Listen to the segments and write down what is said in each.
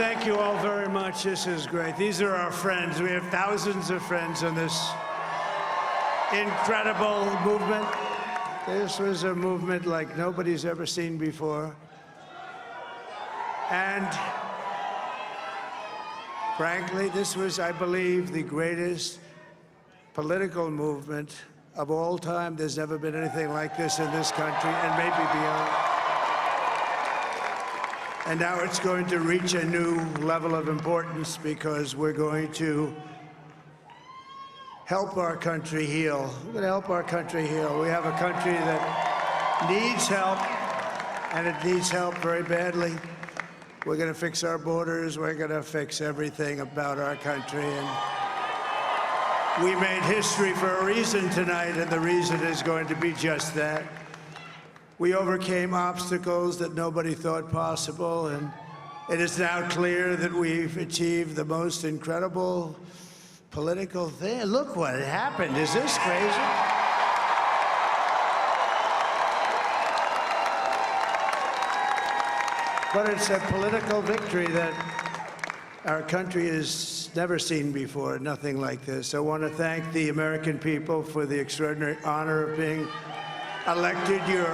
thank you all very much. This is great. These are our friends. We have thousands of friends in this incredible movement. This was a movement like nobody's ever seen before. And frankly, this was, I believe, the greatest political movement of all time. There's never been anything like this in this country, and maybe beyond. And now it's going to reach a new level of importance because we're going to help our country heal. We're going to help our country heal. We have a country that needs help, and it needs help very badly. We're going to fix our borders. We're going to fix everything about our country. And we made history for a reason tonight, and the reason is going to be just that. We overcame obstacles that nobody thought possible, and it is now clear that we've achieved the most incredible political thing. Look what happened. Is this crazy? But it's a political victory that our country has never seen before, nothing like this. I want to thank the American people for the extraordinary honor of being elected your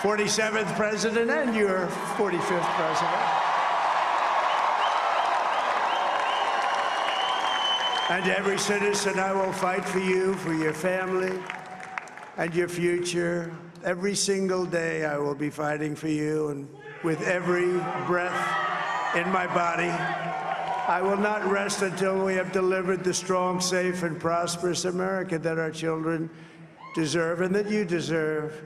47th president and your 45th president. And to every citizen, I will fight for you, for your family, and your future. Every single day, I will be fighting for you, and with every breath in my body, I will not rest until we have delivered the strong, safe, and prosperous America that our children deserve and that you deserve.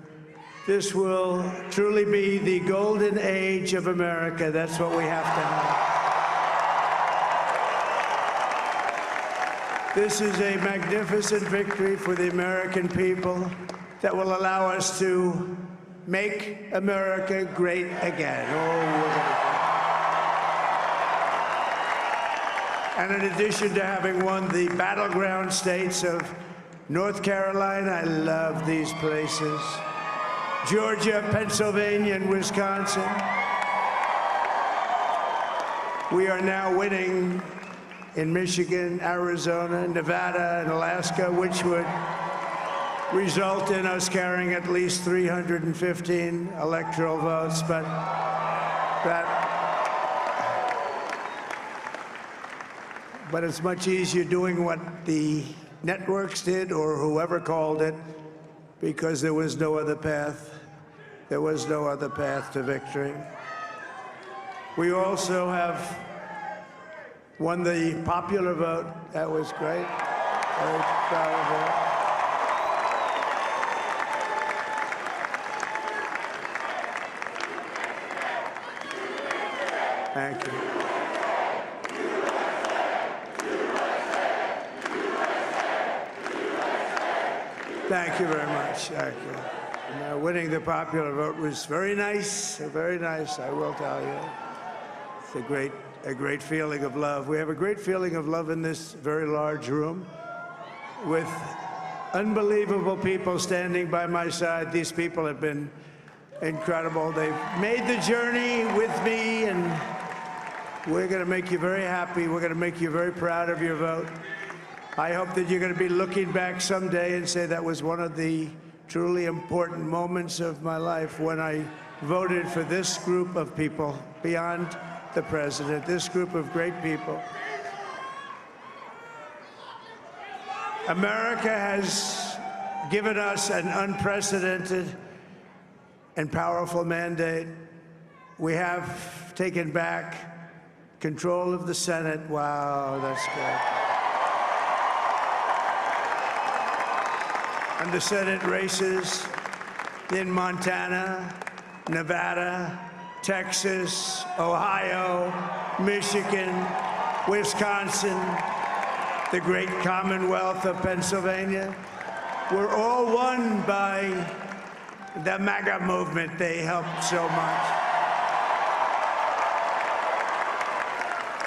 This will truly be the golden age of America. That's what we have to have. This is a magnificent victory for the American people that will allow us to make America great again. And in addition to having won the battleground states of North Carolina, I love these places, Georgia, Pennsylvania, and Wisconsin, we are now winning in Michigan, Arizona, Nevada, and Alaska, which would result in us carrying at least 315 electoral votes. But it's much easier doing what the networks did or whoever called it, because there was no other path. There was no other path to victory. We also have won the popular vote. That was great. Very proud of that. Thank you. Thank you very much. Thank you. And, winning the popular vote was very nice, I will tell you. It's a great feeling of love. We have a great feeling of love in this very large room with unbelievable people standing by my side. These people have been incredible. They've made the journey with me, and we're going to make you very happy. We're going to make you very proud of your vote. I hope that you're going to be looking back someday and say that was one of the truly important moments of my life when I voted for this group of people beyond the president, this group of great people. America has given us an unprecedented and powerful mandate. We have taken back control of the Senate. Wow, that's great. And the Senate races in Montana, Nevada, Texas, Ohio, Michigan, Wisconsin, the great Commonwealth of Pennsylvania, were all won by the MAGA movement. They helped so much.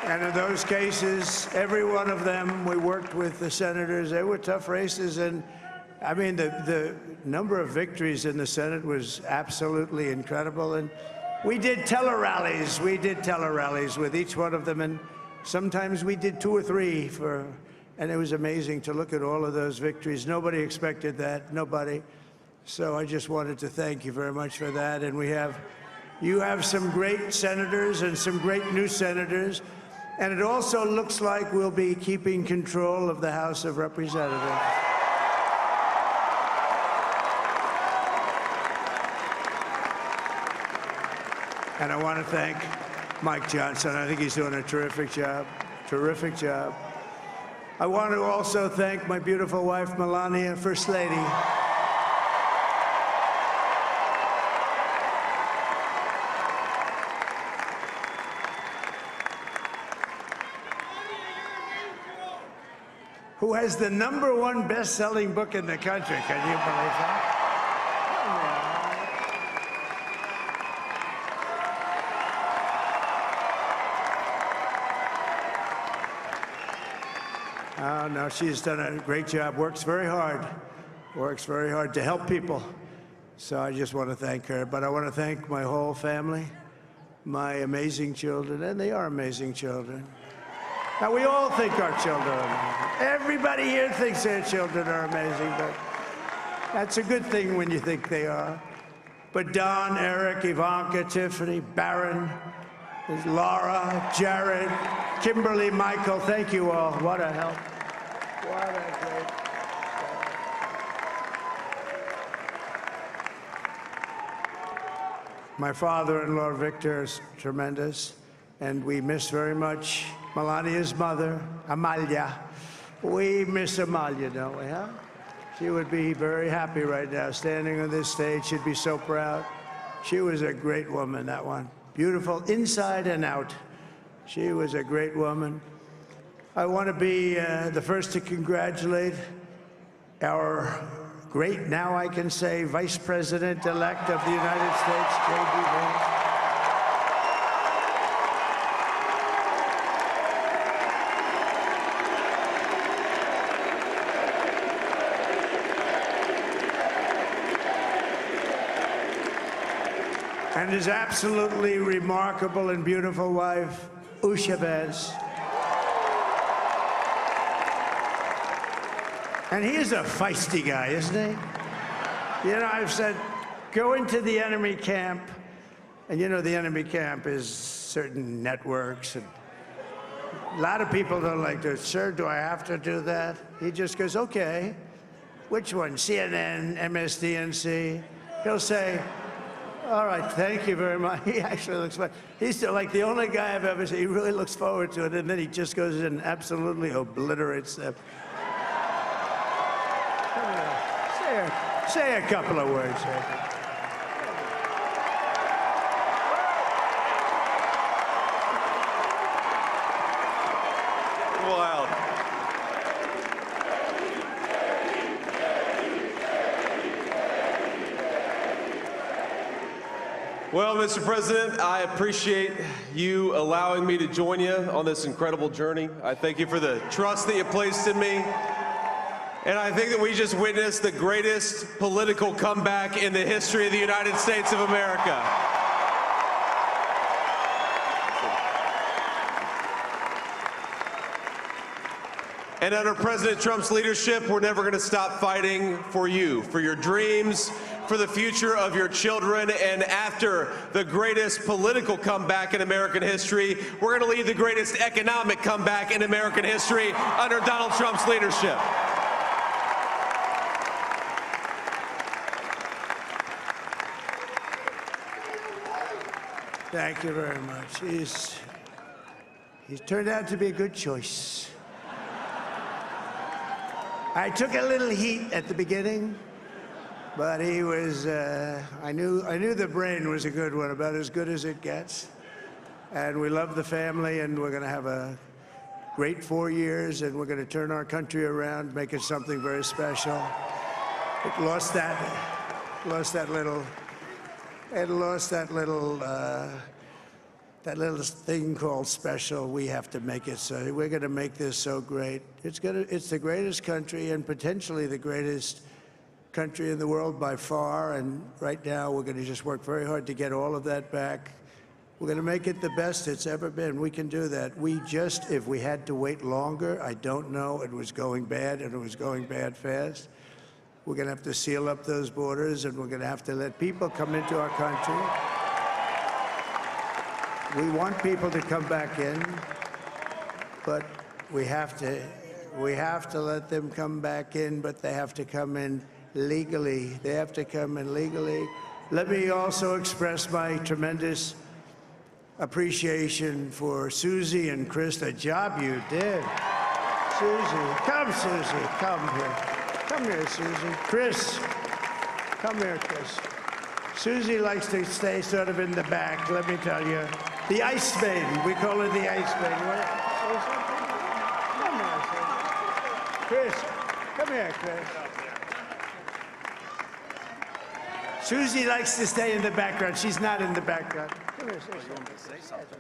And in those cases, every one of them, we worked with the senators. They were tough races, and I mean, the number of victories in the Senate was absolutely incredible. And We did tele-rallies. We did tele-rallies with each one of them, and sometimes we did 2 or 3 and it was amazing to look at all of those victories. Nobody expected that, nobody. So I just wanted to thank you very much for that. And you have some great senators and some great new senators. And it also looks like we'll be keeping control of the House of Representatives. And I want to thank Mike Johnson. I think he's doing a terrific job. Terrific job. I want to also thank my beautiful wife, Melania, First Lady. Who has the #1 best-selling book in the country. Can you believe that? Oh, no, she's done a great job, works very hard to help people. So I just want to thank her. But I want to thank my whole family, my amazing children, and they are amazing children. Now, we all think our children are amazing. Everybody here thinks their children are amazing, but that's a good thing when you think they are. But Don, Eric, Ivanka, Tiffany, Barron, Laura, Jared, Kimberly, Michael, thank you all. What a help. What a great help. My father-in-law, Victor, is tremendous, and we miss very much Melania's mother, Amalia. We miss Amalia, don't we, huh? She would be very happy right now, standing on this stage. She'd be so proud. She was a great woman, that one. Beautiful inside and out. She was a great woman. I want to be the first to congratulate our great, now I can say, Vice President-elect of the United States, J.D. Vance. And his absolutely remarkable and beautiful wife, Usha Vance. And he is a feisty guy, isn't he? You know, I've said, go into the enemy camp, and you know the enemy camp is certain networks, and a lot of people don't like to, sir, do I have to do that? He just goes, okay, which one, CNN, MSDNC? He'll say, all right, thank you very much. He actually looks fun. He's like the only guy I've ever seen. He really looks forward to it, and then he just goes in and absolutely obliterates them. Say a couple of words. Wild. Well, Mr. President, I appreciate you allowing me to join you on this incredible journey. I thank you for the trust that you placed in me. And I think that we just witnessed the greatest political comeback in the history of the United States of America. And under President Trump's leadership, we're never going to stop fighting for you, for your dreams, for the future of your children. And after the greatest political comeback in American history, we're going to lead the greatest economic comeback in American history under Donald Trump's leadership. Thank you very much. He's turned out to be a good choice. I took a little heat at the beginning, but he was, I knew the brain was a good one, about as good as it gets. And we love the family, and we're going to have a great 4 years, and we're going to turn our country around, make it something very special. It lost that little thing called special. We have to make it so. We're going to make this so great. It's the greatest country and potentially the greatest country in the world by far, and right now we're going to just work very hard to get all of that back. We're going to make it the best it's ever been. We can do that. If we had to wait longer, I don't know. It was going bad, and it was going bad fast. We're going to have to seal up those borders, and we're going to have to let people come into our country. We want people to come back in, but we have to let them come back in, but they have to come in legally. They have to come in legally. Let me also express my tremendous appreciation for Susie and Chris, the job you did. Susie, come here. Come here, Susie. Chris, come here, Chris. Susie likes to stay sort of in the back, let me tell you. The Ice Maiden, we call her the Ice Maiden. You wanna say something? Come here, Chris. Come here, Chris. Susie likes to stay in the background. She's not in the background. Come here, say something.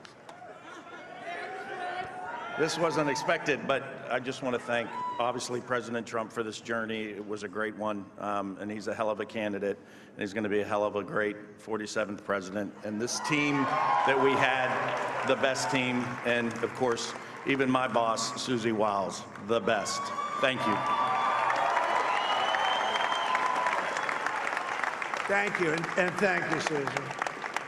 This wasn't expected, but I just want to thank, obviously, President Trump for this journey. It was a great one, and he's a hell of a candidate, and he's going to be a hell of a great 47th president. And this team that we had, the best team, and, of course, even my boss, Susie Wiles, the best. Thank you. Thank you, and thank you, Susie.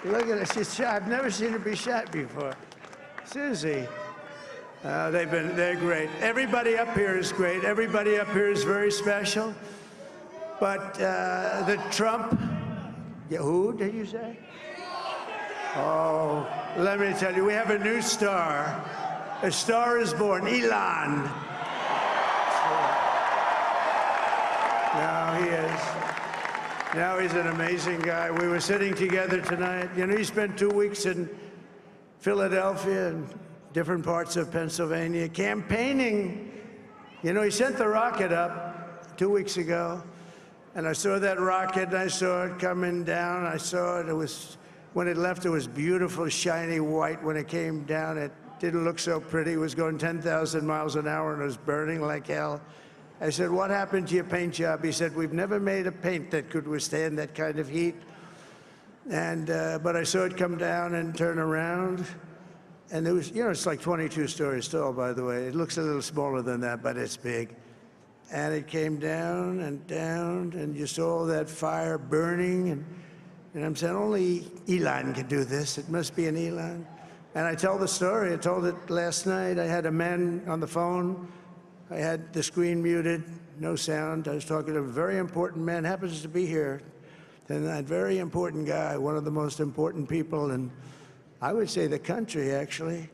Look at her, she's shy. I've never seen her be shy before. Susie. They're great. Everybody up here is great. Everybody up here is very special. But the Trump, who did you say? Oh, let me tell you, we have a new star. A star is born, Elon. Now he is. Now he's an amazing guy. We were sitting together tonight. You know, he spent 2 weeks in Philadelphia and different parts of Pennsylvania, campaigning. You know, he sent the rocket up 2 weeks ago, and I saw that rocket, and I saw it coming down. I saw it. It was, when it left, it was beautiful, shiny white. When it came down, it didn't look so pretty. It was going 10,000 miles an hour, and it was burning like hell. I said, what happened to your paint job? He said, we've never made a paint that could withstand that kind of heat. And, but I saw it come down and turn around. And there was, you know, it's like 22 stories tall, by the way. It looks a little smaller than that, but it's big. And it came down, and you saw all that fire burning. And I'm saying, only Elon can do this. It must be an Elon. And I tell the story. I told it last night. I had a man on the phone. I had the screen muted, no sound. I was talking to a very important man, happens to be here. And that very important guy, one of the most important people in, I would say, the country, actually.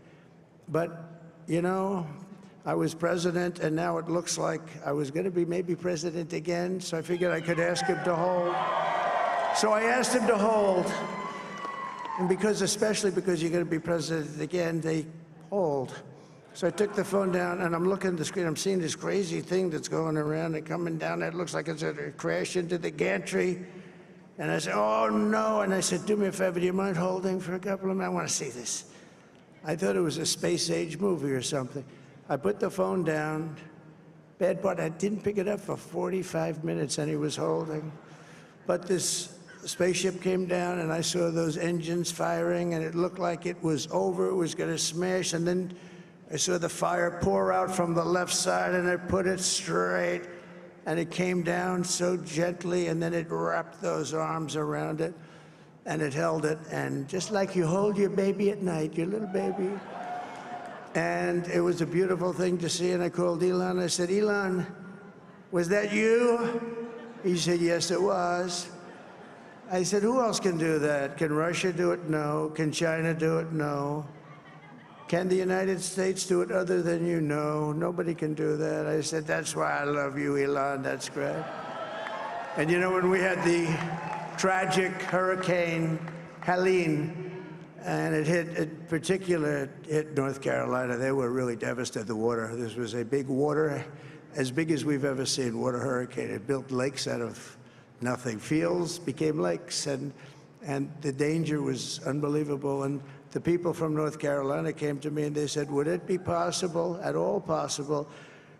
But, you know, I was president, and now it looks like I was going to be maybe president again, so I figured I could ask him to hold. So I asked him to hold. And especially because you're going to be president again, they hold. So I took the phone down, and I'm looking at the screen. I'm seeing this crazy thing that's going around and coming down. It looks like it's going to crash into the gantry. And I said, oh, no. And I said, do me a favor, do you mind holding for a couple of minutes? I want to see this. I thought it was a space-age movie or something. I put the phone down. Bad part, I didn't pick it up for 45 minutes, and he was holding. But this spaceship came down, and I saw those engines firing, and it looked like it was over. It was going to smash. And then I saw the fire pour out from the left side, and I put it straight. And it came down so gently, and then it wrapped those arms around it, and it held it. And just like you hold your baby at night, your little baby. And it was a beautiful thing to see. And I called Elon. I said, Elon, was that you? He said, yes, it was. I said, who else can do that? Can Russia do it? No. Can China do it? No. Can the United States do it other than you? No, nobody can do that. I said, that's why I love you, Elon. That's great. And you know, when we had the tragic Hurricane Helene, and it hit North Carolina, they were really devastated, the water. This was a big water, as big as we've ever seen, water hurricane. It built lakes out of nothing. Fields became lakes, and the danger was unbelievable. And the people from North Carolina came to me and they said, would it be possible, at all possible,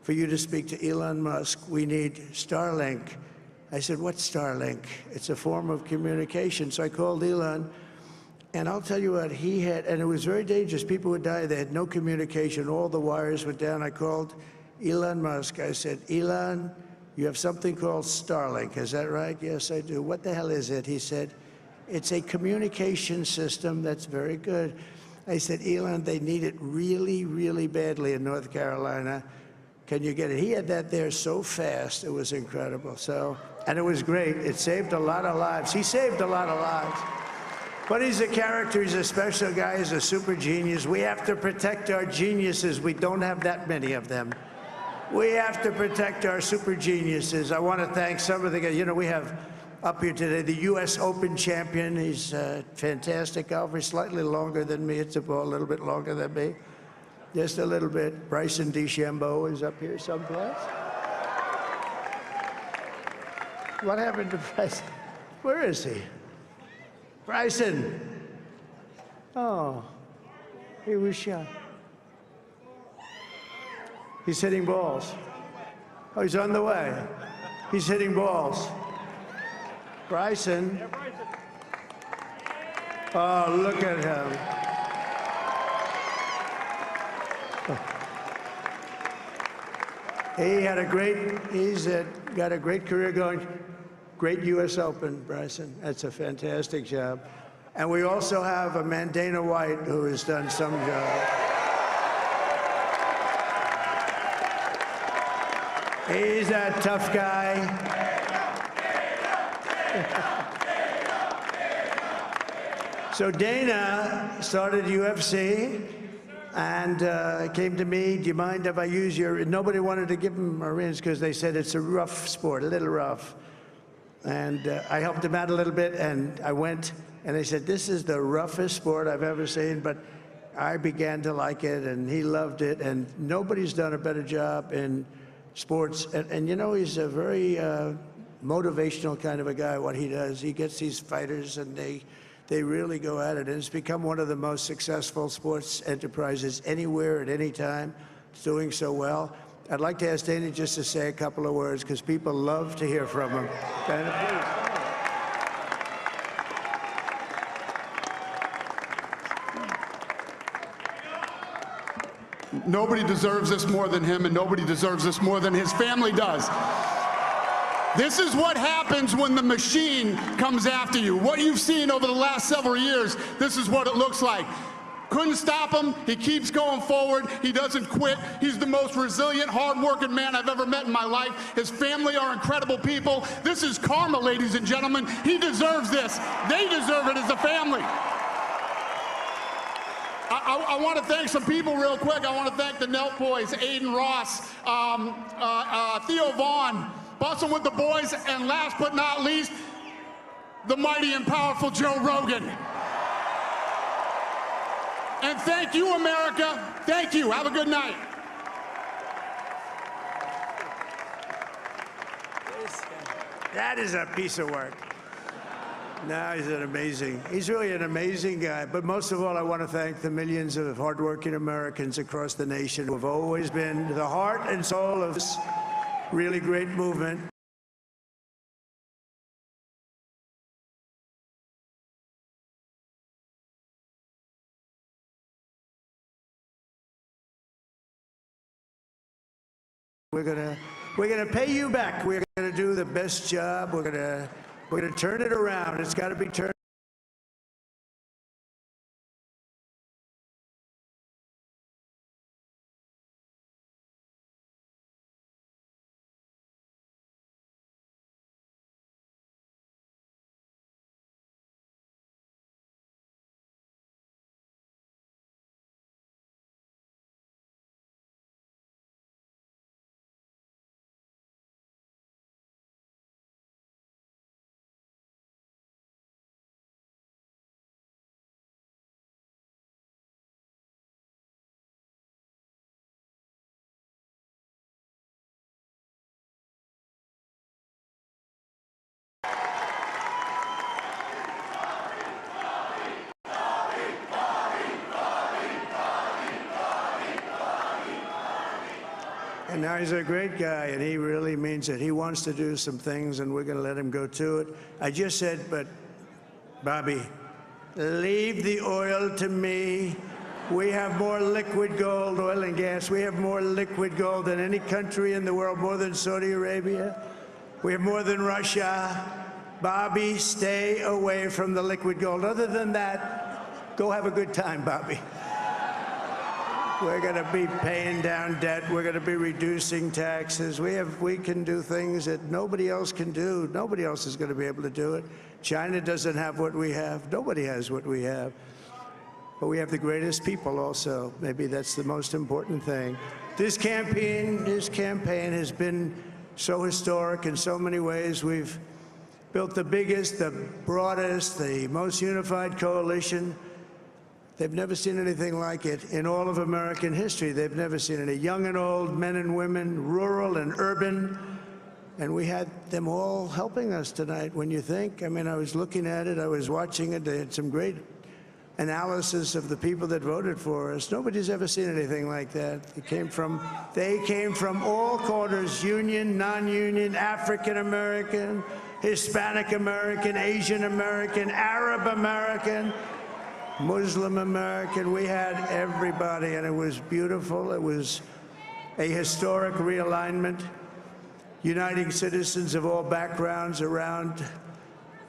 for you to speak to Elon Musk? We need Starlink. I said, what's Starlink? It's a form of communication. So I called Elon, and I'll tell you what, he had, and it was very dangerous. People would die. They had no communication. All the wires went down. I called Elon Musk. I said, Elon, you have something called Starlink. Is that right? Yes, I do. What the hell is it? He said, it's a communication system that's very good. I said, Elon, they need it really, really badly in North Carolina. Can you get it? He had that there so fast. It was incredible. So, and it was great. It saved a lot of lives. He saved a lot of lives. But he's a character. He's a special guy. He's a super genius. We have to protect our geniuses. We don't have that many of them. We have to protect our super geniuses. I want to thank some of the guys. You know, we have up here today the U.S. Open champion. He's a fantastic golfer. He's slightly longer than me. It's a little bit longer than me. Just a little bit. Bryson DeChambeau is up here someplace. What happened to Bryson? Where is he? Bryson. Oh, he was shot. He's hitting balls. Oh, he's on the way. He's hitting balls. Bryson. Oh, look at him. He had a great, got a great career going. Great U.S. Open, Bryson. That's a fantastic job. And we also have a man, Dana White, who has done some job. He's a tough guy. So Dana started UFC and came to me, do you mind if I use your, nobody wanted to give him Marines because they said it's a rough sport, a little rough. And I helped him out a little bit, and I went, and they said, this is the roughest sport I've ever seen, but I began to like it, and he loved it, and nobody's done a better job in sports. And you know, he's a very motivational kind of a guy, what he does. He gets these fighters, and they really go at it, and it's become one of the most successful sports enterprises anywhere at any time. It's doing so well. I'd like to ask Dana just to say a couple of words, because people love to hear from him. Dana, please. Nobody deserves this more than him, and nobody deserves this more than his family does. This is what happens when the machine comes after you. What you've seen over the last several years, this is what it looks like. Couldn't stop him. He keeps going forward. He doesn't quit. He's the most resilient, hard-working man I've ever met in my life. His family are incredible people. This is karma, ladies and gentlemen. He deserves this. They deserve it as a family. I want to thank some people real quick. I want to thank the Nelk boys, Aiden Ross, Theo Vaughn, Bustin' with the Boys, and last but not least, the mighty and powerful Joe Rogan. And thank you, America. Thank you. Have a good night. that is a piece of work. No, he's really an amazing guy. But most of all, I want to thank the millions of hardworking Americans across the nation who have always been the heart and soul of this really great movement. We're gonna pay you back. We're gonna do the best job. We're gonna turn it around. It's got to be turned. And now he's a great guy, and he really means it. He wants to do some things, and we're going to let him go to it. I just said, but Bobby, leave the oil to me. We have more liquid gold, oil and gas. We have more liquid gold than any country in the world, more than Saudi Arabia. We have more than Russia. Bobby, stay away from the liquid gold. Other than that, go have a good time, Bobby. We're going to be paying down debt. We're going to be reducing taxes. We can do things that nobody else can do. Nobody else is going to be able to do it. China doesn't have what we have. Nobody has what we have. But we have the greatest people also. Maybe that's the most important thing. This campaign has been so historic in so many ways. We've built the biggest, the broadest, the most unified coalition. They've never seen anything like it in all of American history. They've never seen it. Young and old, men and women, rural and urban. And we had them all helping us tonight. When you think, I mean, I was looking at it, I was watching it. They had some great analysis of the people that voted for us. Nobody's ever seen anything like that. They came from all corners, union, non-union, African American, Hispanic American, Asian American, Arab American, Muslim American. We had everybody, and it was beautiful. It was a historic realignment, uniting citizens of all backgrounds around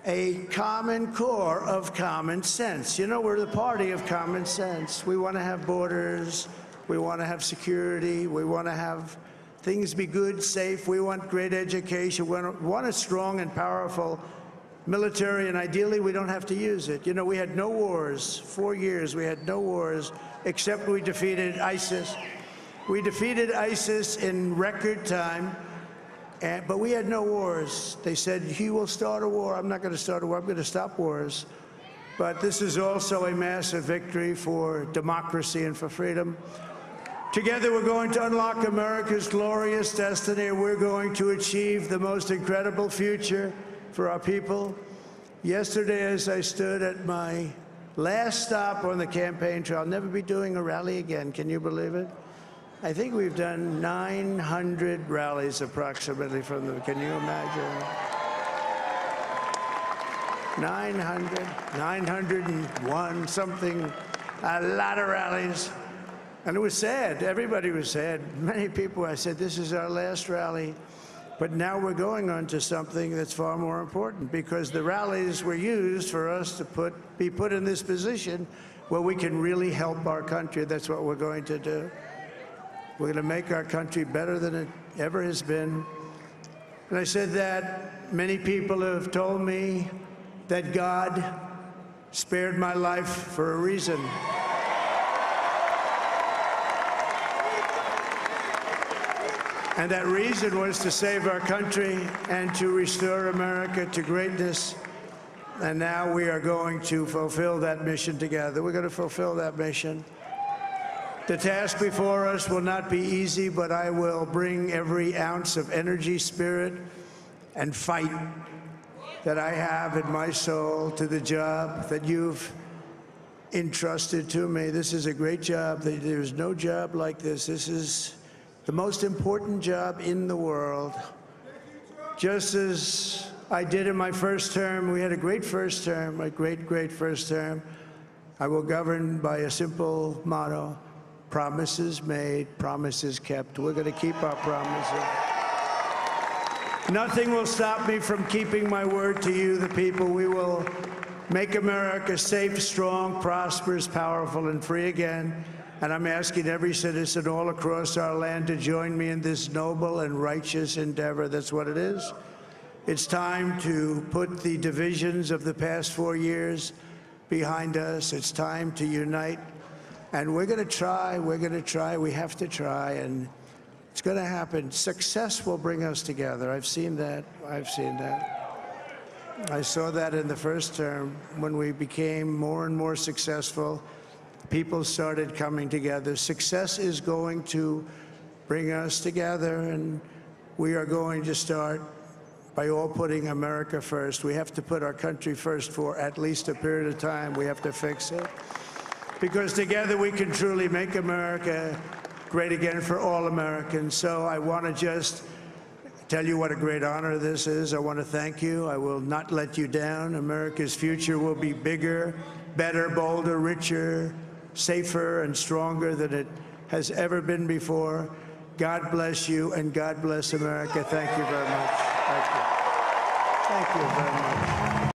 a common core of common sense. You know, we're the party of common sense. We want to have borders. We want to have security. We want to have things be good, safe. We want great education. We want a strong and powerful military, and ideally, we don't have to use it. You know, we had no wars. 4 years, we had no wars, except we defeated ISIS. We defeated ISIS in record time. But we had no wars. They said, he will start a war. I'm not going to start a war. I'm going to stop wars. But this is also a massive victory for democracy and for freedom. Together, we're going to unlock America's glorious destiny. We're going to achieve the most incredible future for our people. Yesterday, as I stood at my last stop on the campaign trail, I'll never be doing a rally again. Can you believe it? I think we've done 900 rallies approximately from them. Can you imagine? 901, something, a lot of rallies. And it was sad. Everybody was sad. Many people, I said, this is our last rally. But now we're going on to something that's far more important, because the rallies were used for us to be put in this position where we can really help our country. That's what we're going to do. We're going to make our country better than it ever has been. And I said that many people have told me that God spared my life for a reason. And that reason was to save our country and to restore America to greatness. And now we are going to fulfill that mission together. We're going to fulfill that mission. The task before us will not be easy, but I will bring every ounce of energy, spirit, and fight that I have in my soul to the job that you've entrusted to me. This is a great job. There's no job like this. This is the most important job in the world. Just as I did in my first term, we had a great first term, a great, great first term. I will govern by a simple motto: promises made, promises kept. We're going to keep our promises. Nothing will stop me from keeping my word to you, the people. We will make America safe, strong, prosperous, powerful, and free again. And I'm asking every citizen all across our land to join me in this noble and righteous endeavor. That's what it is. It's time to put the divisions of the past 4 years behind us. It's time to unite. And we're going to try, we have to try, and it's going to happen. Success will bring us together. I've seen that. I saw that in the first term. When we became more and more successful, people started coming together. Success is going to bring us together, and we are going to start by all putting America first. We have to put our country first for at least a period of time. We have to fix it. Because together we can truly make America great again for all Americans. So I want to just tell you what a great honor this is. I want to thank you. I will not let you down. America's future will be bigger, better, bolder, richer, safer, and stronger than it has ever been before. God bless you, and God bless America. Thank you very much. Thank you. Thank you very much.